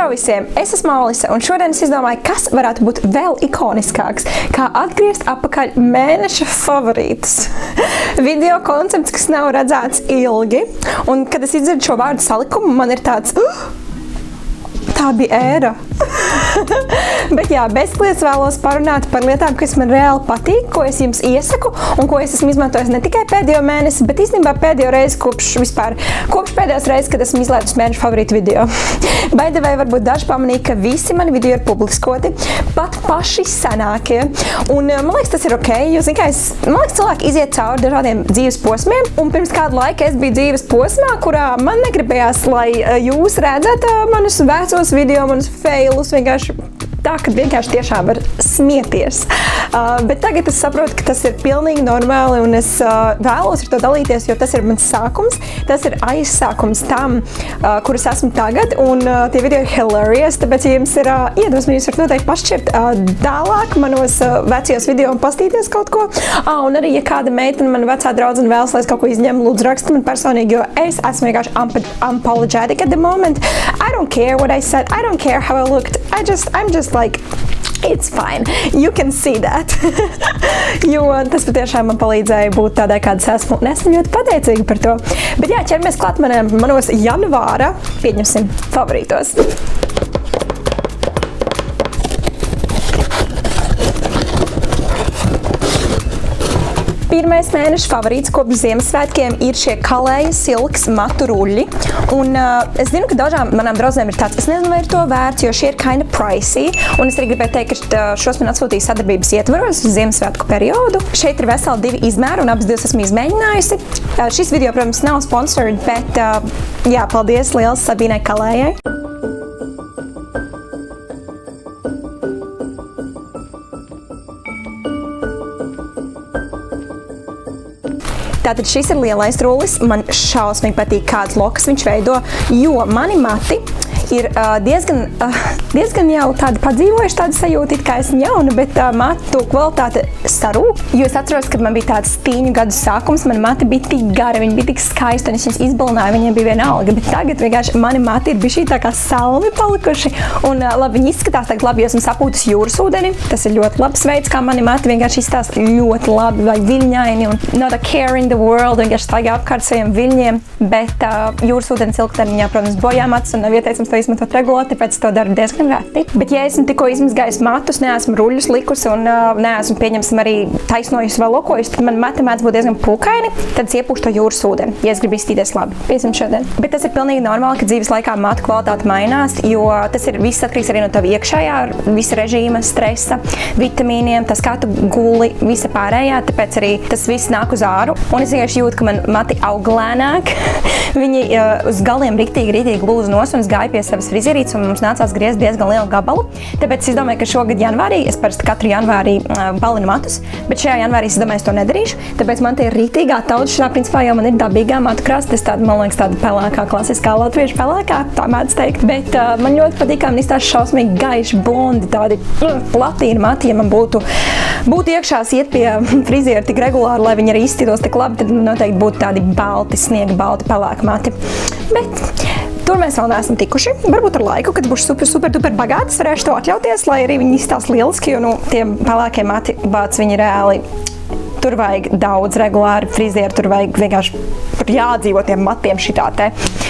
Čau visiem! Es esmu Alise, un šodien es izdomāju, kas varētu būt vēl ikoniskāks, kā atgriezt atpakaļ mēneša favorītus. Video koncepts, kas nav redzēts ilgi, un kad es izdzirdu šo vārdu salikumu, man ir tāds... Tā bija ēra. Bet jā, bezkliets vēlos parunāt par lietām, kas man reāli patīk, ko es jums iesaku un ko es esmu izmantojis ne tikai pēdējo mēnesi, bet īstenībā pēdējo reizi kopš pēdējās reizes, kad esmu izlaidus mēnešu favorītu video. By the way, varbūt daži pamanīja, ka visi mani video ir publiskoti, pat paši senākie. Un man liekas, tas ir ok, jo, zin kā, man liekas, cilvēki iziet cauri dažādiem dzīves posmiem, un pirms kādu laiku es biju dzīves posmā, kurā man negribējās, lai jūs redzat manus vecos video, manus failus, vienkārši tā, ka vienkārši tiešām var smieties. Bet tagad es saprotu, ka tas ir pilnīgi normāli, un es vēlos ar to dalīties, jo tas ir mans sākums, tas ir aizsākums tam, kurus esmu tagad, un tie video ir hilarious, tāpēc, ja jums ir iedvesmi, jūs varat noteikti pašķirt tālāk manos vecajos video un pastīties kaut ko. Un arī, ja kāda meitene, mana vecā draudzene vēlas, lai es kaut ko izņemu, lūdzu rakstu man personīgi, jo es esmu vienkārši unapologetic at the moment. I don't care what I said, I don't care how I looked, I'm just like, it's fine. You can see that. Jo tas patiešām man palīdzēja būt tādai, kādas esmu, un esmu ļoti pateicīga par to. Bet jā, ķeramies klāt manos janvāra, pieņemsim, favorītos. Pirmais mēneša favorīts kopš Ziemassvētkiem ir šie kalēja silks matu ruļļi. Un es zinu, ka dažām manām draudzenēm ir tāds, es nezinu, vai ir to vērts, jo šie ir kinda pricey. Un es arī gribēju teikt, ka šos man atsūtīja sadarbības ietvaros uz Ziemassvētku periodu. Šeit ir veseli 2 izmēri, un abas divas esmu izmēģinājusi. Šis video, protams, nav sponsored, bet jā, paldies liels Sabīnai Kalējai. Tātad šis ir lielais rullis, man šausmīgi patīk, kādas lokas viņš veido, jo mani mati ir diezgan jau tāda padzīvojuši, tāda sajūta, it kā esmu jauna, bet matu kvalitāte sarūk. Jo es atceros, kad man bija tāds tīņu gadu sākums, mani mati bija tik gari, viņi bija tik skaisti, un es viņus izbalināju, viņiem bija viena alga, bet tagad vienkārši mani mati ir bišķī tā kā salmi palikuši, un labi, viņi izskatās tagad labi, jo esmu sapūtus jūras ūdeni, tas ir ļoti labs veids, kā mani mati vienkārši izskatās ļoti labi, vai viļņaini, un not a care in the world, vienkārši staigā apkārt saviem viļņiem, bet jūras ūdens ilgtermiņā, protams, bojā matus, un nav ieteicams to izmantot regulāri, tāpēc to daru diezgan reti. Bet ja esmu tikko izmazgājis matus, neesmu ruļļus likusi un neesmu, pieņemsim, arī taisnojusi vai lokojusi, tad man mati mēdz būt diezgan pūkaini, tad es iepūšu to jūras ūdeni, ja es gribu izstīties labi. Piesim šodien. Bet tas ir pilnīgi normāli, ka dzīves laikā matu kvalitāte mainās, jo tas ir viss atkarīgs arī no tava iekšējā, visa režīma, stresa, vitamīniem, tas kā tu guli, visa pārējā, tāpēc arī tas viss nāk uz āru. Un es vienkārši jūtu, ka man mati aug lēnāk. Viņi uz galiem riktīgi lūza nos, un es gāju pie savas frizierītes, un mums nācās griezt diezgan lielu gabalu. Tāpēc es domāju, ka šogad janvārī, es parasti katru janvārī balinu matus, bet šajā janvārī es domāju, es to nedarīšu. Tāpēc man tie ir rītīgā tauta, šā principā jau man ir dabīgā matu krasta, es tāda, man liekas, tāda pelēkā, klasiskā latviešu pelēkā, tā mēdz teikt. Bet man ļoti patīk, kā man izstās šausmīgi gaiši, blondi, tādi platīni mati, ja man būtu iekšās iet pie friziera tik regulāri, lai viņi arī izstītos tik labi, tad noteikti būtu tādi balti, sniega balti, pelēki mati. Bet tur mēs vēl neesam tikuši. Varbūt ar laiku, kad būšu super bagātas, varēšu to atļauties, lai arī viņi izstās lieliski, jo tie pelēkie mati bāc viņi reāli. Tur vajag daudz regulāri frizieru, tur vajag vienkārši jādzīvo tiem matiem šitā te,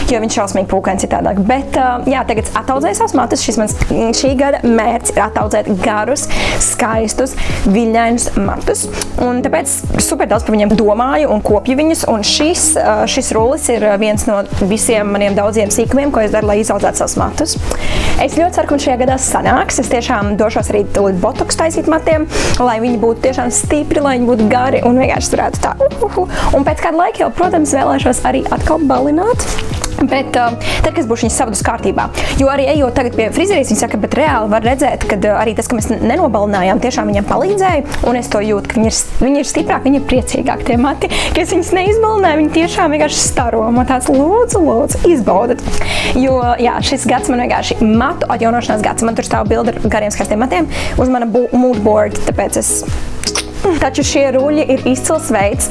jo viņš šausmīgi pūkaini citādāk. Bet jā, tagad ataudzēju savus matus. Šī gada mērķis ir ataudzēt garus, skaistus, viļņainus matus. Un tāpēc super daudz par viņiem domāju un kopju viņus. Un šis rullis ir viens no visiem maniem daudziem sīkumiem, ko es daru, lai izaudzētu savus matus. Es ļoti ceru, ka man šajā gadā sanāks. Es tiešām došos arī botoks taisīt matiem, lai viņi būtu tiešām stipri, lai viņi būtu gari un vienkārši varētu tā. Un pēc kāda laika jau, protams, vēlēšos arī atkal balināt. Bet tad, kad es būšu viņas savadus kārtībā. Jo arī ejot tagad pie frizerijas, viņi saka, bet reāli var redzēt, ka arī tas, ka mēs nenobalinājām, tiešām viņam palīdzēja. Un es to jūtu, ka viņi ir stiprāki, viņi ir priecīgāki tie mati. Ka es viņas neizbalināju, viņi tiešām vienkārši staro. Man tāds lūdzu, izbaudat. Jo, jā, šis gads man vienkārši matu atjaunošanās gads. Man tur stāv bildi ar gariem skaistiem matiem uz mana mood board, tāpēc es Taču šie ruļļi ir izcils veids.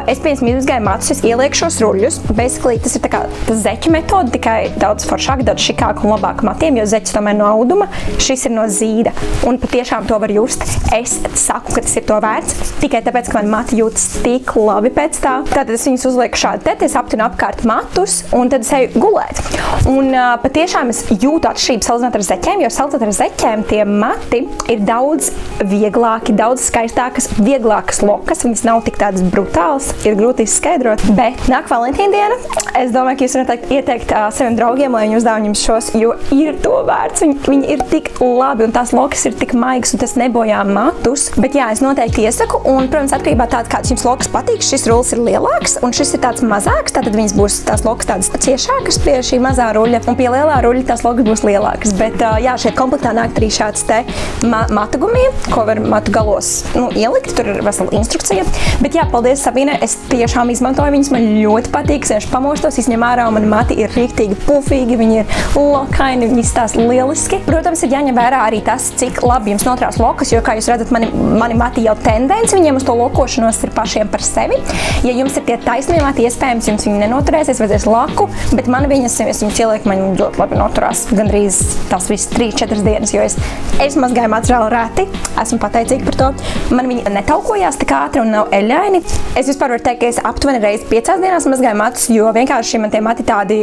Es piemēram izgāju matus, es ielieku šos ruļļus. Basically, tas ir tā kā zeķu metode, tikai daudz foršāk, daudz šikāk un labāk matiem, jo zeķis tomēr no auduma, šis ir no zīda. Un patiešām to var just. Es saku, ka tas ir to vērts, tikai tāpēc, ka man mati jūtas tik labi pēc tā. Tātad es viņus uzlieku šādi te, es aptinu apkārt matus un tad es eju gulēt. Un patiešām es jūtu atšķirību salīdzinot ar zeķiem, jo salīdzinot ar zeķiem tie mati ir daudz vieglāki, daudz skaistākas, vieglākas lokas. Viņas nav tik tādas brutālas, ir grūti izskaidrot. Bet nāk Valentīna diena. Es domāju, ka jūs varat ieteikt saviem draugiem, lai viņi uzdāvina jums šos, jo ir to vērts. Viņi ir tik labi un tās lokas ir tik maigas un tas nebojā matus. Bet jā, es noteikti iesaku. Un, protams, atkarībā tāda, kāds jums lokas patīk, šis rullis ir lielāks un šis ir tāds mazāks. Tātad viņas būs tās lokas tādas ciešākas pie šī mazā ruļļa un pie lielā ruļļa tās lokas būs lielākas. Bet jā, šeit komplektā nāk arī šāds te matu gumija, ko var matu galos ielikt. Tur ir vesela instrukcija. Bet jā, paldies Sabīnai. Es tiešām izmantoju viņus. Man ļoti patīk. Es pamostos, izņem ārā un mani mati ir riktīgi pufīgi. Viņi ir lokaini, viņi izstās lieliski. Protams, ir jāņem vērā arī tas, cik labi jums notrās lokas, jo, kā jūs redzat, mani mati jau tendence viņiem uz to lokošanos ir pašiem par sevi. Ja jums ir tie taisnie mati, iespējams, jums viņi nenoturēsies, vajadzēs laku, bet man viņas ielieku, man ļoti labi noturās gandrīz tās visas 3-4 dienas, jo es mazgāju matus vēl reti. Esmu pateicīga par to. Man viņi netaukojās tik ātri un nav eļaini. Es vispār varu teikt, ka es aptuveni reizi 5 dienās mazgāju matus, jo vienkārši man tie mati tādi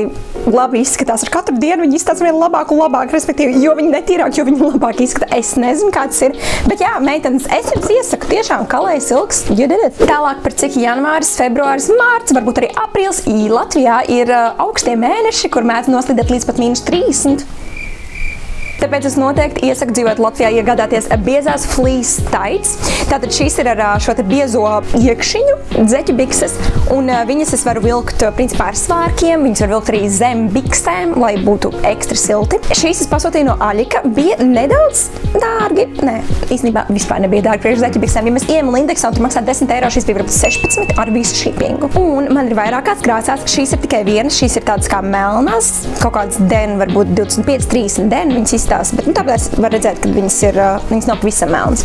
labi izskatās. Ar katru dienu viņi izskatās vien labāk un labāk, respektīvi, jo viņi netīrāk, jo viņi labāk izskatās. Es nezinu, kā tas ir, bet jā, meitenes, es jums iesaku tiešām kalējas ilgs, you did it. Tālāk par cik janvāris, februāris, mārts, varbūt arī aprīlis, Latvijā ir augstie mēneši, kur mēdz noslīdēt līdz pat -30. Tāpēc es noteikti iesaku dzīvot Latvijā, iegādāties biezās fleece tights. Tātad šīs ir ar šo te biezo iekšiņu, dzeķu bikses, un viņas es varu vilkt principā ar svārkiem, viņas var vilkt arī zem biksēm, lai būtu ekstra silti. Šīs es pasūtīju no Aļika, bija nedaudz dārgi, nē, īstenībā vispār nebija dārgi priekš dzeķu biksēm. Ja mēs ejam Lindeksā un tur maksā 10 eiro, šīs bija varbūt 16 ar visu shippingu. Un man ir vairākās krāsās, šīs ir tikai vienas, šīs ir tādas kā melnās, kaut kāds den, varbūt 25-30 den, viņas bet tāpēc var redzēt, ka viņas nav pavisam melnas.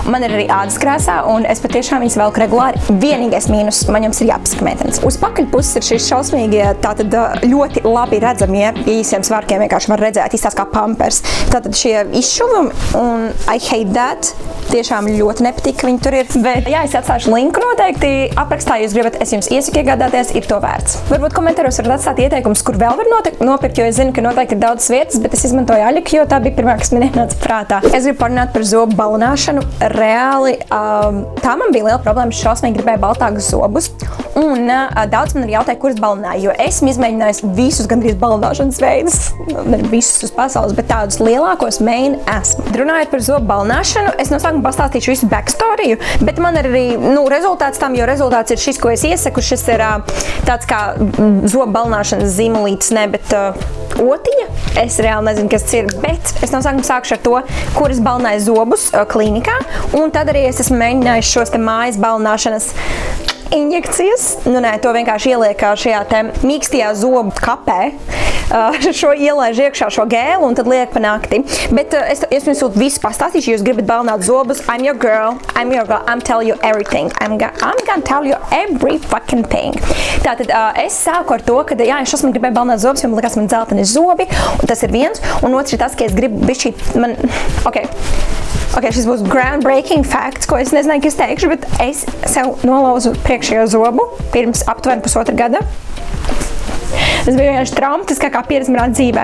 Man ir arī ādas krāsā, un es patiešām viņas velku regulāri. Vienīgais mīnus man jums ir jāpasaka meitenes. Uz pakaļpuses ir šīs šausmīgie, tātad ļoti labi redzamie, īsiem svārkiem vienkārši var redzēt, izstās kā pampers. Tātad šie izšuvumi, un I hate that. Tiešām ļoti nepatīk, ka viņi tur ir. Bet jā, es atstāšu linku noteikti aprakstā, ja jūs gribat, es jums iesaku iegādāties, ir to vērts. Varbūt komentāros varat atstāt ieteikumus, kur vēl var nopirkt, jo es zinu, ka noteikti ir daudz vietas, bet es izmantoju Aļiku, jo tā bija pirmā, kas man ienāca prātā. Es gribu parunāt par zobu balināšanu. Reāli, tā man bija liela problēma, es šausmīgi gribēju baltākus zobus. Un daudz man arī jautāja, kurus balināju, jo esmu izmēģinājusi visus gandrīz balināšanas veidus. Ne visus uz pasaules, bet tādus lielākos main esmu. Runājot par zobu balināšanu, es no sākuma pastāstīšu visu backstoriju, bet man ir arī rezultāts tam, jo rezultāts ir šis, ko es iesaku. Šis ir tāds kā zobu balināšanas zīmolītis, ne, bet otiņa. Es reāli nezinu, kas tas ir, bet es no sākuma sākušu ar to, kuras balināju zobus klīnikā, un tad arī es esmu mēģinājuši šos te mājas balināšanas injekcijas. Nē, to vienkārši ieliek šajā te mīkstajā zobu kapē. Šo ielaiž iekšā šo gēlu un tad liek pa nakti. Bet es jums visu pastāstīšu, ja jūs gribat balināt zobus. I'm your girl, I'm telling you everything. I'm gonna tell you every fucking thing. Tātad es sāku ar to, ka jā, es šosmīgi gribēju balināt zobus, jo man likās man dzelteni zobi, un tas ir viens. Un otrs ir tas, ka es gribu bišķīt, Ok, šis būs groundbreaking facts, ko es nezināju, ka es teikšu, bet es sev nolauzu priekšējo zobu pirms aptuveni 1,5 gada. Tas bija vienkārši traumatiskākā pieredze manā dzīvē.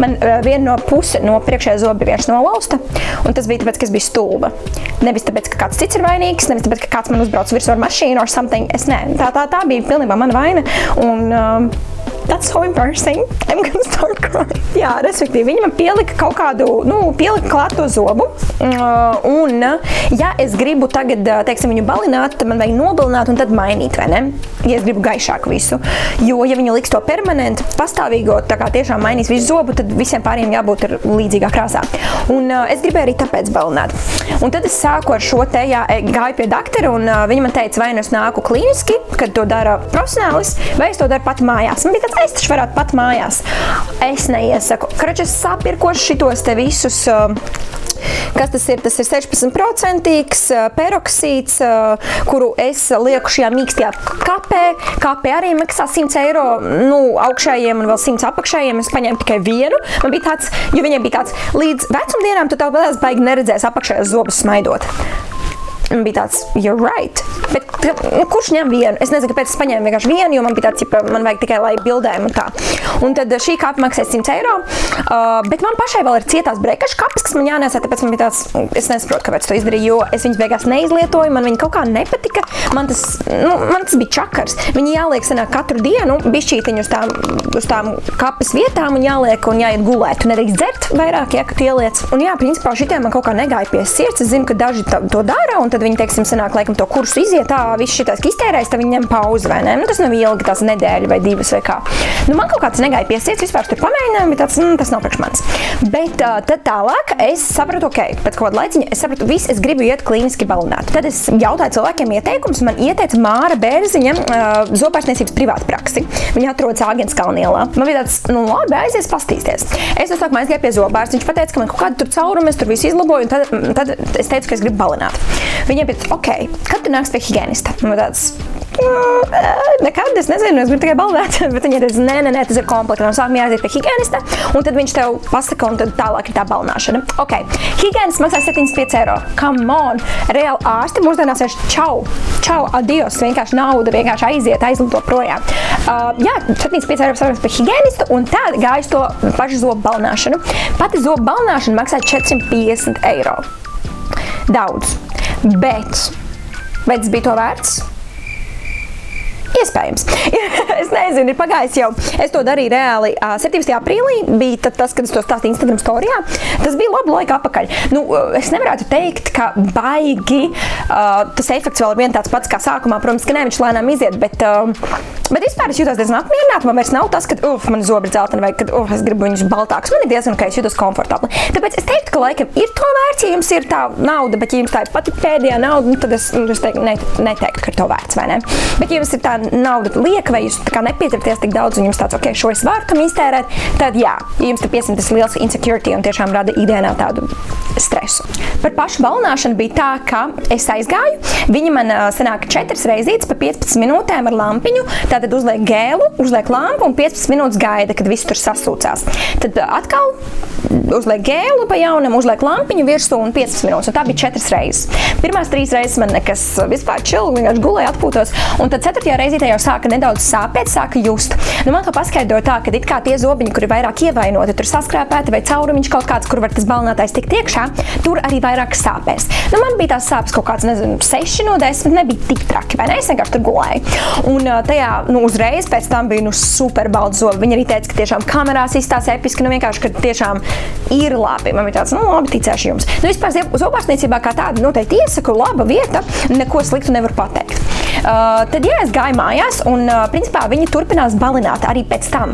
Man viena no priekšējā zoba bija vienkārši nolausta, un tas bija tāpēc, ka es biju stulba. Nevis tāpēc, ka kāds cits ir vainīgs, nevis tāpēc, ka kāds man uzbrauc virsū ar mašīnu or something. Tā bija pilnībā mana vaina, un that's so embarrassing. I'm gonna start crying. Jā, respektīvi, viņi man pielika kaut kādu, pielika klāt to zobu. Un, ja es gribu tagad, teiksim, viņu balināt, tad man vajag nobalināt un tad mainīt, vai ne? Ja es gribu gaišāku visu. Jo, ja viņi liks to permanenti, pastāvīgo, tā kā tiešām mainīs visu zobu, tad visiem pārējiem jābūt ar līdzīgā krāsā. Un es gribēju arī tāpēc balināt. Un tad es sāku ar šo te, gāju pie doktora, un viņi man teica, vai nu es nāku klīniski, kad to dara profesionālis, vai es to daru pati mājās. Man bija tāds, es taču varētu pat mājās. Es neiesaku. Krač, es sapirkošu šitos te visus, kas tas ir 16% peroksīds, kuru es lieku šajā mīkstajā kapē. Kapē arī maksā 100 eiro, augšējiem un vēl 100 apakšējiem. Es paņēmu tikai vienu. Man bija tāds, jo viņiem bija tāds, līdz vecumdienām tu tev vēl baigi neredzēs apakšējos zobus smaidot. Man bija tāds, you're right. Bet kurš ņem vienu? Es nezinu, kāpēc es paņēmu vienkārši vienu, jo man bija tāds, man vajag tikai, lai bildēm un tā. Un tad šī kapa maksāja 100 eiro, bet man pašai vēl ir cietās brekašu kapas, kas man jānesē, tāpēc man bija tāds, es nesaprotu, kāpēc to izdarīju, jo es viņas beigās neizlietoju, man viņa kaut kā nepatika, man tas bija čakars. Viņi jāliek sanāk katru dienu, bišķītiņu uz tām kapas vietām un jāliek un jāiet gulēt. Tu nedrīkst dzert vairāk, ja, kad ieliec. Un jā, principā šitiem man kaut kā negāja pie sirds. Es zinu, ka daži to dara, un tad viņi, teiksim, sanāk, laikam to kursu iziet, viss šitais iztērēs, tad viņi ņem pauzi, vai ne? Tas nav ilgi, tās nedēļa vai 2 vai kā. Man kaut kāds negāja pie sirds, vispār tur pamēģinājumu, bet tāds, tas nav priekš manis. Bet tad tālāk es sapratu, pēc kaut kāda laiciņa, es sapratu, es gribu iet klīniski balināt. Tad es jautāju cilvēkiem ieteikumus, man ieteica Māra Bērziņa zobārstniecības privātu praksi. Viņa atrodas Āgenskalna ielā. Man bija tāds, labi, aizies pastīsties. Es no sākumā aizgāju pie zobārsta, viņš pateica, ka man kaut kāda tur caurumi, es tur visu izlaboju, un tad es teicu, ka es gribu balināt. Viņiem bija kad tu nāks pie higienista? Man tāds, nekad, es nezinu, es gribu tikai balināt, bet viņi teica, nē, tas ir komplekti. No sākumā jāaiziet pie higienista, un tad viņš tev pasaka, un tad tālāk ir tā balināšana. Higienists maksā 75 eiro. Come on! Reāli ārsti mūsdienās ir čau, adios, vienkārši nauda, vienkārši aiziet, aizlido projām. 75 eiro savukārt pie higienista, un tad gāju to pašu zobu balināšanu. Pati zobu balināšana maksā 450 eiro. Daudz. Bet vai tas bija to vērts? Iespējams. Es nezinu, ir pagājis jau. Es to darīju reāli 17. aprīlī, bija tas, kad es to stāstīju Instagram storijā. Tas bija labu laiku apakaļ. Es nevarētu teikt, ka baigi tas efekts vēl ir vien tāds pats kā sākumā. Protams, ka ne, viņš lēnām iziet, bet vispār es jūtos diezgan apmierināta. Man vairs nav tas, ka man zobi ir dzelteni vai ka es gribu viņus baltākus. Man ir diezgan, ka es jūtos komfortabli. Tāpēc es teiktu, ka laikam ir to vērts, ja jums ir tā nauda, bet ja jums tā ir pati pēdējā nauda, tad es neteiktu, ka ir to vērts, vai ne? Bet ja jums ir tā nauda lieka, vai jūs tā kā nepieturaties tik daudz, un jums tāds, šo es varu tam iztērēt, tad jā, jums te piesim tas liels insecurity un tiešām rada ikdienā tādu stresu. Par pašu balināšanu bija tā, ka es aizgāju, viņi man sanāk 4 reizītes pa 15 minūtēm ar lampiņu, tātad uzliek gēlu, uzliek lampu un 15 minūtes gaida, kad viss tur sasūcās. Tad atkal uzliek gēlu pa jaunam, uzliek lampiņu virsū un 15 minūtes, un tā bija 4 reizes. Pirmās 3 reizes man nekas vispār chill, vienkārši gulēju, atpūtos, un tad 4. reizītē jau sāka nedaudz sāpēt, sāka just. Man to paskaidroja tā, ka it kā tie zobiņi, kuri vairāk ievainoti, tur saskrāpēti vai caurumiņš kaut kāds, kur var tas balinātājs tikt iekšā, tur arī vairāk sāpēs. Man bija tās sāpes kaut kāds, 6 no 10, nebija tik traki, vai ne? Es vienkārši tur gulēju. Un tajā, uzreiz pēc tam bija super balts zobi. Viņi arī teica, ka tiešām kamerās izstāsta episki, vienkārši, ka tiešām ir labi. Man bija tāds, labi, ticēšu jums. Vispār zobārstniecībā kā tāda noteikti iesaku, laba vieta, neko sliktu nevaru pateikt. Tad, es gāju mājās, un principā viņi turpinās balināt arī pēc tam.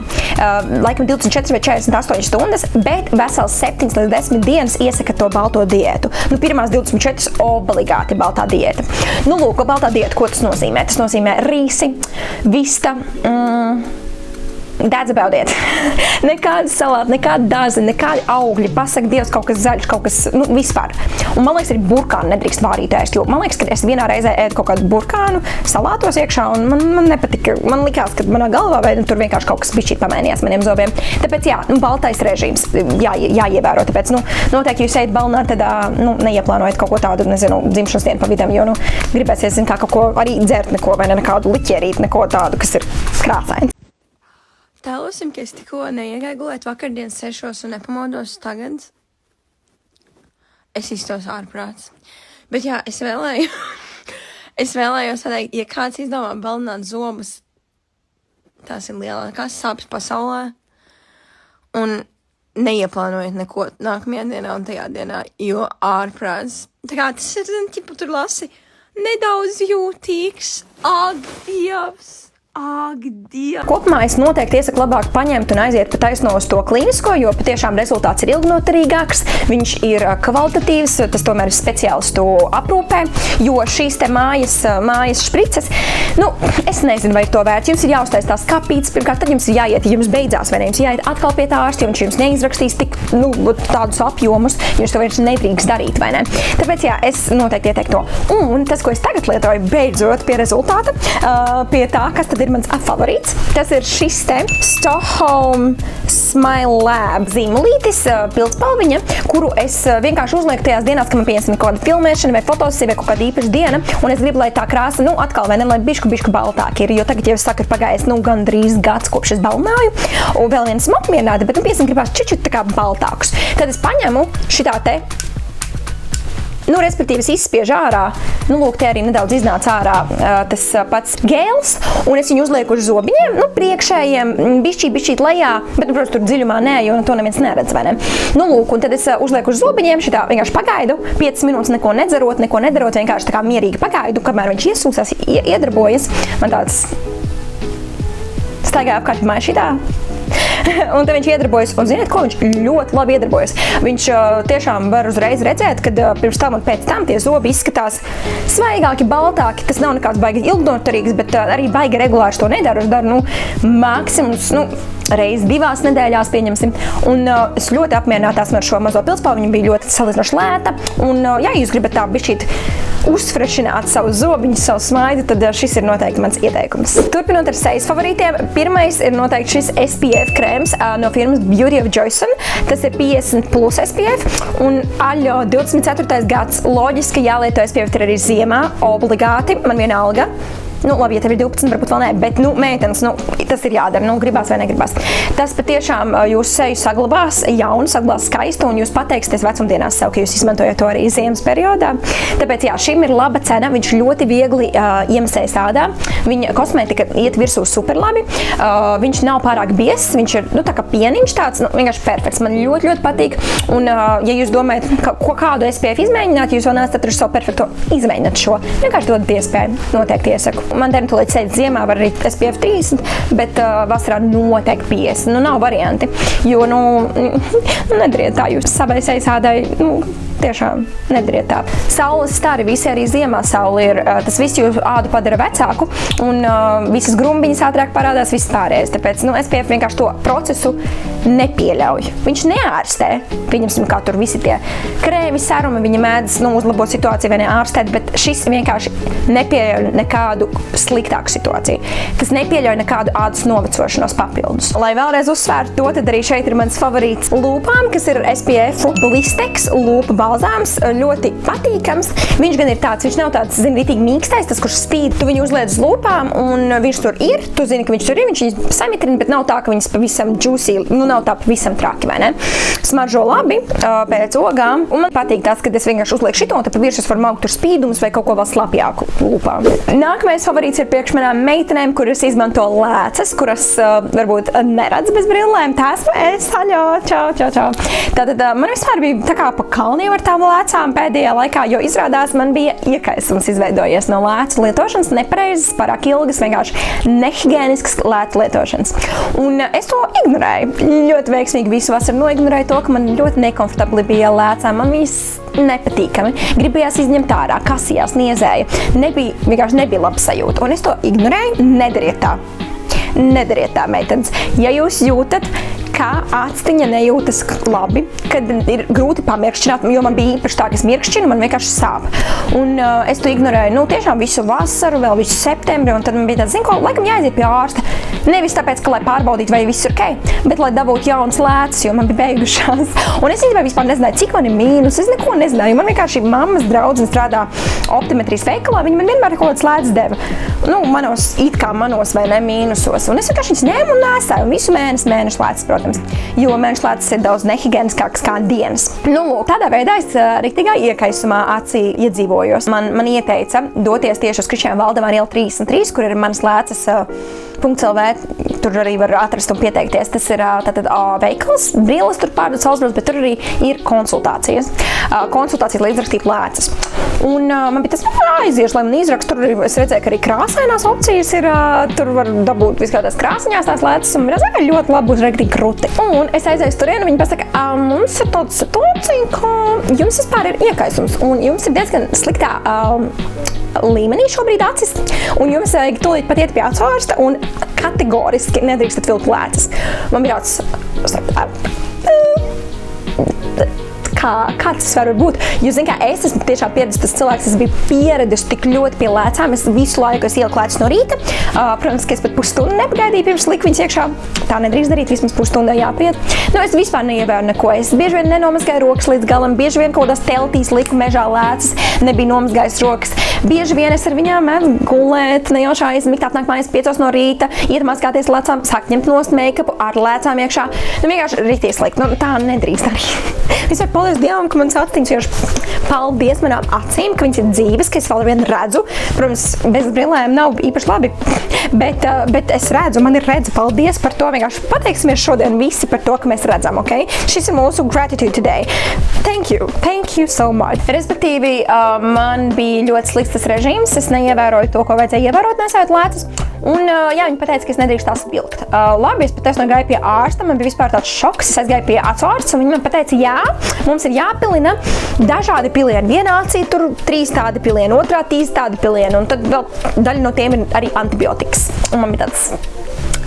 Laikam 24 vai 48 stundas, bet vesels 7 līdz 10 dienas iesaka to balto diētu. Pirmās 24 obligāti baltā diēta. Lūk, baltā diēta, ko tas nozīmē? Tas nozīmē rīsi, vista, that's about it. Nekāda salāta, nekāda dāzi, nekādi augļi, pasaka Dievs, kaut kas zaļš, kaut kas, vispār. Un man liekas, arī burkānu nedrīkst vārīt ēst, jo man liekas, ka es vienā reizē ēdu kaut kādu burkānu salātos iekšā, un man nepatika. Man likās, ka manā galvā vai tur vienkārši kaut kas bišķīt pamainījās maniem zobiem. Tāpēc baltais režīms jāievēro. Tāpēc, noteikti, ja jūs ejat balināt, tad, neieplānojiet kaut ko tādu, dzimšanas dienu pa vidam, jo, gribēsies, kā kaut ko arī dzert neko, vai ne, nekādu liķierīt, neko tādu, kas ir krāsains. Tēlosim, ka es tikko neiegāju gulēt vakardienas 6 un nepamodos tagad. Es iztos ārprāts. Bet jā, es vēlējos pateikt, ja kāds izdomā balināt zobus, tās ir lielākās sāpes pasaulē. Un neieplānojiet neko nākamajā dienā un tajā dienā, jo ārprāts. Tā kā tas ir, tur lasi, nedaudz jūtīgs, ak, Dievs. Ak, Dievs! Kopumā es noteikti iesaku labāk paņemt un aiziet pa taisno uz to klīnisko, jo patiešām rezultāts ir ilgnoturīgāks, viņš ir kvalitatīvs, tas tomēr ir speciālistu aprūpē, jo šīs te mājas šprices, es nezinu, vai to vērts. Jums ir jāuztais tās kapītes, pirmkārt, tad jums ir jāiet, ja jums beidzās, vai ne, jums jāiet atkal pie tā ārsta, jo viņš jums neizrakstīs tik, tādus apjomus, jums to vairs nedrīkst darīt, vai ne. Tāpēc, jā, es noteikti ieteiktu to. Un tas, ko es tagad lietoju, beidzot pie rezultāta, pie tā, kas tad ir mans favorīts. Tas ir šis te Stockholm Smile Lab zīmolītis, pildspalviņa, kuru es vienkārši uzlieku tajās dienās, kad man pieņemsim kaut kāda filmēšana vai fotosesija vai kaut kāda īpaša diena, un es gribu, lai tā krāsa, atkal vai ne, lai bišku baltāk ir, jo tagad jau es saku, ir pagājis, gandrīz gads, kopš es balnāju, un vēl viens apmierināti, bet piemēram gribās čučut tā kā baltākus. Tad es paņemu šitā te, respektīvi es izspiežu ārā, te arī nedaudz iznāca ārā tas pats gēls, un es viņu uzlieku uz zobiņiem, priekšējiem, bišķīt lejā, bet, protams, tur dziļumā nē, jo to neviens neredz, vai ne? Un tad es uzlieku uz zobiņiem, šitā vienkārši pagaidu, 5 minūtes neko nedarot, vienkārši tā kā mierīgi pagaidu, kamēr viņš iesūsās, iedarbojas. Man tāds staigāja apkārt māju šitā. Un tad viņš iedarbojas, un ziniet ko, viņš ļoti labi iedarbojas. Viņš tiešām var uzreiz redzēt, kad pirms tam un pēc tam tie zobi izskatās svaigāki, baltāki. Tas nav nekāds baigi ilgnoturīgs, bet arī baigi regulāri to nedaru. Es daru, maksimums, reizi 2 nedēļās pieņemsim. Un es ļoti apmierināta esmu ar šo mazo pildspalvu, viņa bija ļoti salīdzinoši lēta. Un, ja jūs gribat tā bišķīt uzfrešināt savus zobiņus, savu smaidi, tad šis ir noteikti mans ieteikums. Turpinot ar sejas favorītiem, pirmais ir noteikti šis SPF krēms no firmas Beauty of Joyson. Tas ir 50+ SPF un aļo 24. gads. Loģiski jālieto SPF arī ziemā, obligāti, man vienalga. Labi, ja tev ir 12, varbūt vēl nē, bet, meitenes, tas ir jādara, gribās vai negribās. Tas patiešām jūsu seju saglabās jaunu, saglabās skaistu, un jūs pateiksieties vecumdienās sev, ka jūs izmantojat to arī ziemas periodā. Tāpēc, jā, šim ir laba cena, viņš ļoti viegli iemesējas ādā, viņa kosmētika iet virsū super labi, viņš nav pārāk biezs, viņš ir, tā kā pieniņš tāds, vienkārši perfekts, man ļoti, ļoti patīk, un, ja jūs domājat, kādu SPF izmēģināt, jūs vēl neesat atraduši savu perfekto, izmēģināt šo, vienkārši dodat iespēju, noteikti iesaku. Man dermatoloģi sēdz ziemā var arī SPF 30, bet vasarā noteikti 50. Nav varianti, jo, nedariet tā jūs savai sejas ādai, tiešām nedariet tā. Saules stari visi arī ziemā saule ir, tas viss jūsu ādu padara vecāku, un visas grumbiņas ātrāk parādās, viss pārējais. Tāpēc, SPF vienkārši to procesu nepieļauj. Viņš neārstē, pieņemsim, kā tur visi tie krēmi, serumi, viņi mēdz, uzlabot situāciju vai neārstēt, bet šis vienkārši nepieļauj nekādu sliktāku situāciju. Tas nepieļauj nekādu ādas novecošanos papildus. Lai vēlreiz uzsvērtu to, tad arī šeit ir mans favorīts lūpām, kas ir SPF Blistex lūpa balzāms, ļoti patīkams. Viņš gan ir tāds, viņš nav tāds, ritīgi mīkstais, tas, kurš spīd, tu viņu uzliec uz lūpām, un viņš tur ir, tu zini, ka viņš tur ir, viņš viņus samitrina, bet nav tā, ka viņas pavisam juicy, nav tā pavisam traki, vai ne? Smaržo labi pēc ogām, un man patīk tas, kad es vienkārši uzlieku šito, un tad pa virsmas var maukt tur spīdumus vai kaut ko vēl slapjāku lūpām. Nākamais favorīts ir priekš manām meitenēm, kuras izmanto lēcas, kuras varbūt neredz bez brillēm. Tā esmu es, haļo, čau. Tātad man vispār bija tā kā pa kalniem ar tām lēcām pēdējā laikā, jo izrādās man bija iekaisums izveidojies no lēcu lietošanas, nepareizas, pārāk ilgas, vienkārši nehigiēniskas lētu lietošanas. Un es to ignorēju. Ļoti veiksmīgi visu vasaru noignorēju to, ka man ļoti nekomfortabli bija lēcām. Man viņas nepatīkami. Gribējās izņemt ārā, kasījās, niezēja. Vienkārši nebija laba sajūta. Un es to ignorēju. Nedariet tā. Nedariet tā, meitenes. Ja jūs jūtat, kā āctiņa nejūtas labi, kad ir grūti pamirkšķināt, jo man bija īpaši tā, ka es mirkšķinu, man vienkārši sāp. Un es to ignorēju, tiešām visu vasaru, vēl visu septembri, un tad man bija tāds, zinu ko, laikam jāaiziet pie ārsta. Nevis tāpēc, ka lai pārbaudītu, vai viss ir ok, bet lai dabūtu jaunas lēcas, jo man bija beigušās. Un es vispār nezināju, cik man ir mīnus, es neko nezināju. Man vienkārši mammas draudzene strādā optometrijas veikalā, viņa man vienmēr kaut kādas lēcas deva. Manos vai ne mīnusos. Un es vienkārši viņas ņēmu un nēsāju, un visu mēnešu lēcas, protams. protams, jo mēneša lēcas ir daudz nehigieniskākas kā dienas. Nu, lūk, tādā veidā es riktīgā iekaisumā acī iedzīvojos. Man ieteica doties tieši uz Krišjāna Valdemāra iela 33, kur ir manas lēcas .lv. Tur arī var atrast un pieteikties. Tas ir tātad veikals, brilles tur pārdod saulesbrilles, bet tur arī ir konsultācijas. Konsultācijas, lai izrakstītu lēcas. Un man bija tas aiziešu, lai man izrakst. Tur es redzēju, ka arī krāsainās opcijas ir. Tur var dabūt viskādās krāsaņās tās lēcas. Un es ļoti labi būs rektīgi kruti. Un es aizēju turienu, viņi pasaka, mums ir tāda situācija, ka jums vispār ir iekaisums. Un jums ir diezgan sliktā līmenī šobrīd acis, un jums vajag tūlīt pat iet pie acu ārsta un kategoriski nedrīkstat vilkt lēcas. Man bija kā tas var būt? Jūs zināt, kā es esmu tiešām pieredzis cilvēks, es biju pieredzis tik ļoti pie lēcām, es visu laiku ieliku lēcas no rīta. Protams, ka es pat pusstundu nepagaidīju pirms liku viņas iekšā. Tā nedrīkst darīt, vismaz pusstundā jāpriet. Es vispār neievēru neko. Es bieži vien nenomazgāju rokas līdz galam, bieži vien kaut kādās teltīs liku mežā lēcas, nebija nomazgājis rokas. Bieži vien es ar viņām mēdzu gulēt, nejauši aizmigt, atnāk mājās 5 no rīta, iet mazgāties lēcām, sāk ņemt nost make-upu ar lēcām iekšā. Vienkārši riktīgi slikti. Tā nedrīkst arī. Vispār paldies Dievam, ka mans aciņas vienkārši paldies manām acīm, ka viņas ir dzīves, ka es vēl vien redzu. Protams, bez brillēm nav īpaši labi, bet es redzu, man ir redze. Paldies par to. Vienkārši pateiksimies šodien visi par to, ka mēs redzam, ok? Šis ir mūsu gratitude today. Thank you so much. Respektīvi, man bija ļoti slikts tas režīms, es neievēroju to, ko vajadzēja ievērot, nesējot lēcas. Un jā, viņi pateica, ka es nedrīkst tās vilkt. Labi, es patiesībā gāju pie ārsta, man bija vispār tāds šoks, es aizgāju pie acu ārsta, un viņi man pateica, jā, mums ir jāpilina dažādi pilieni. Vienā acī tur 3 tādi pilieni, otrā 3 tādi pilieni, un tad vēl daļa no tiem ir arī antibiotikas. Un man bija tāds,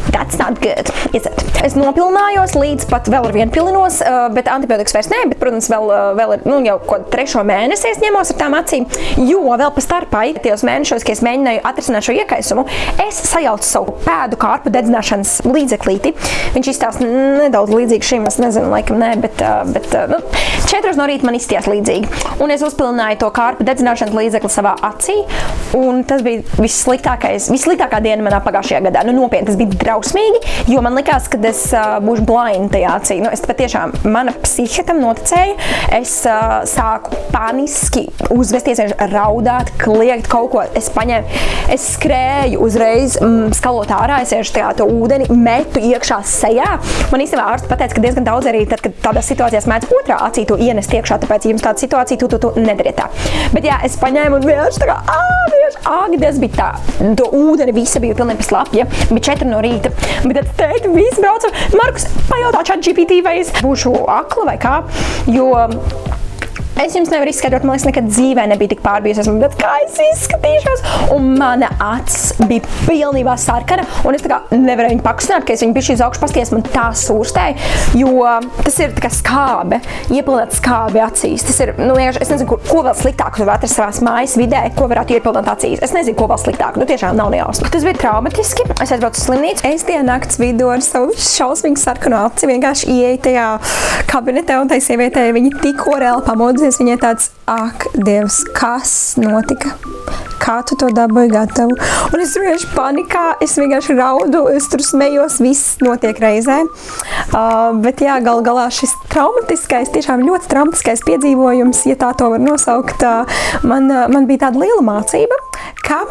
that's not good, is it? Es nopilinājos līdz pat vēl ar vienu pilinos, bet antibiotikas vairs nē, bet, protams, vēl ir, jau ko 3. mēnesi es ņemos ar tām acīm, jo vēl pa starpai, tajos mēnešos, kad es mēģināju atrisināt šo iekaisumu, es sajaucu savu pēdu kārpu dedzināšanas līdzeklīti. Viņš izstās nedaudz līdzīgi šim, es nezinu, laikam nē, bet 4 no rīta man izstījās līdzīgi. Un es uzpilināju to kārpu dedzināšanas līdzekli savā acī, un tas bija vissliktākā diena manā pagājušajā gadā. Nopietni, tas bija drausmīgi, jo man likās, ka es būšu blind tajā acī. Es patiešām, mana psihe tam noticēja. Es sāku paniski uzvesties, raudāt, kliegt kaut ko. Es skrēju uzreiz skalot ārā, es iešu to ūdeni, metu iekšā sejā. Man īstenībā ārsts pateica, ka diezgan daudz arī tad, kad tādās situācijās mēdz otrā acī to ienest iekšā, tāpēc, ja jums tāda situācija, tu nedariet tā. Bet jā, es paņēmu un vienkārši tā kā, tas bija tā. To ūdeni visa bija pilnīgi pa slapja, bija 4 no rīta. Bet tad teikt, visi braucu, Markus, pajautā ChatGPT, vai es būšu akla vai kā, jo es jums nevaru izskaidrot, man liekas, nekad dzīvē nebija tik pārbijusies, bet kā es izskatīšos, un mana acis bija pilnībā sarkana, un es tā kā nevarēju viņu pakustināt, ka es viņu bišķi uz augšu paskaties, man tā sūrstēja, jo tas ir tā kā skābe, iepilināt skābi acīs. Tas ir, vienkārši, es nezinu, ko vēl sliktāk var atrast savās mājas vidē, ko varētu iepilināt acīs. Es nezinu, ko vēl sliktāk, tiešām nav nejausma. Tas bija traumatiski, es aizbraucu uz slimnīcu, es tajā nakts vidū ar savu šausmīgu sarkanu aci vienkārši ieeju tajā kabinetē, un tai sievietē viņa tikko reāli pamodas. Viņai tāds, ak, Dievs, kas notika? Kā tu to dabūji gatavu? Un es vienkārši panikā, es vienkārši raudu, es tur smējos, viss notiek reizē. Bet jā, galā šis traumatiskais, tiešām ļoti traumatiskais piedzīvojums, ja tā to var nosaukt, man bija tāda liela mācība, ka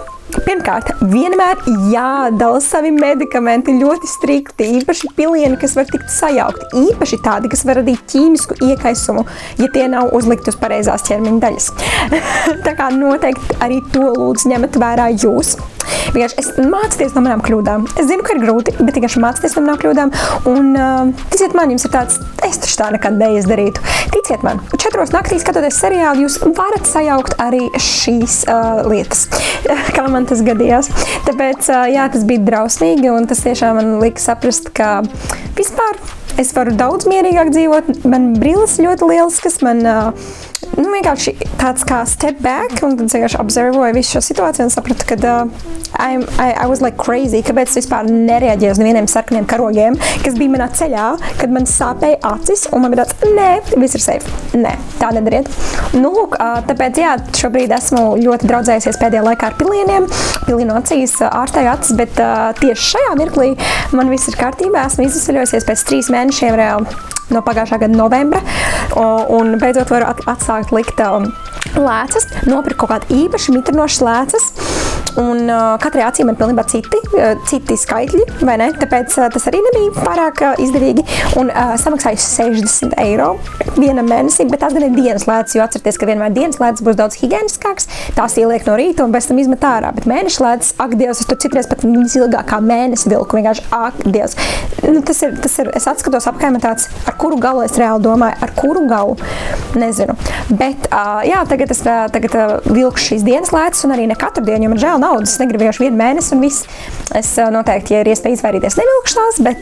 pirmkārt, vienmēr jādala savi medikamenti ļoti strikti, īpaši pilieni, kas var tikt sajaukt, īpaši tādi, kas var radīt ķīmisku iekaisumu, ja tie nav uzlikti uz pareizās ķermeņa daļas. Tā kā noteikti arī to lūdzu ņemat vērā jūs. Vienkārši es mācīties no manām kļūdām. Es zinu, ka ir grūti, bet vienkārši mācīties no manām kļūdām. Un ticiet man, jums ir tāds, es taču tā nekad neizdarītu. Ticiet man, 4 naktī skatoties seriālu, jūs varat sajaukt arī šīs lietas, kā man tas gadījās. Tāpēc, jā, tas bija drausmīgi, un tas tiešām man lika saprast, ka vispār es varu daudz mierīgāk dzīvot. Man brilles ļoti lieliskas, man vienkārši tāds kā step back un tad vienkārši observoju visu šo situāciju un sapratu, ka I was like crazy, kāpēc es vispār nereaģēju uz nevieniem sarkaniem karogiem, kas bija manā ceļā, kad man sāpēja acis un man bija tāds, nē, viss ir safe. Nē, tā nedariet. Nu, lūk, tāpēc, jā, šobrīd esmu ļoti draudzējusies pēdējā laikā ar pilieniem, pilinu acīs, ārstēju acis, bet tieši šajā mirklī man viss ir kārtībā, esmu izceļojusies pēc 3 mēnešiem reāli no pagājušā gada novembra un beidzot varu atsākt likt lēcas, nopirkt kaut kādu īpaši mitrinošas lēcas un katrai acī man pilnībā citi skaitļi, vai ne? Tāpēc tas arī nebija pārāk izdevīgi un samaksāju 60 eiro vienam mēnesim, bet tās gan ir dienas lēcas, jo atcerieties, ka vienmēr dienas lēcas būs daudz higieniskāks, tās ieliek no rīta un pēc tam izmet ārā, bet mēneša lēcas, ak, Dievs, es tur citreiz pat viņas ilgāk kā mēnesi vilku, vienkārši, ak, Dievs. Nu, tas ir, es atskatos apkaimē tāds, ar kuru galu es reāli domāju, ar kuru galu, nezinu. Bet, jā, tagad vilkšu šīs dienas lēcas un arī ne katru dienu, jo man žēl naudas, es negribu vienkārši 1 mēnesi un viss. Es noteikti, ja ir iespēja izvairīties, nevilkšu tās, bet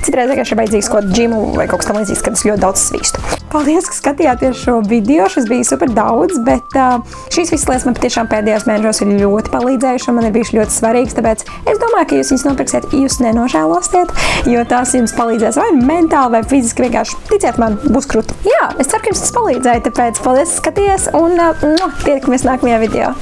citreiz vienkārši ir vajadzīgs kaut džimu vai kaut kas tam līdzīgs, kad es ļoti daudz svīstu. Paldies, ka skatījāties šo video, šis bija super daudz, bet šīs visas lietas man patiešām pēdējos mēnešos ir ļoti palīdzējuši un man ir bijuši ļoti svarīgs, tāpēc es domāju, ka jūs viņus nopirksiet, jūs nenožēlosiet, jo tās jums palīdzēs vai mentāli vai fiziski vienkārši, ticiet man, būs krūti. Jā, es ceru, ka jums tas palīdzēja, tāpēc paldies, ka skaties un tiekamies nākamajā video.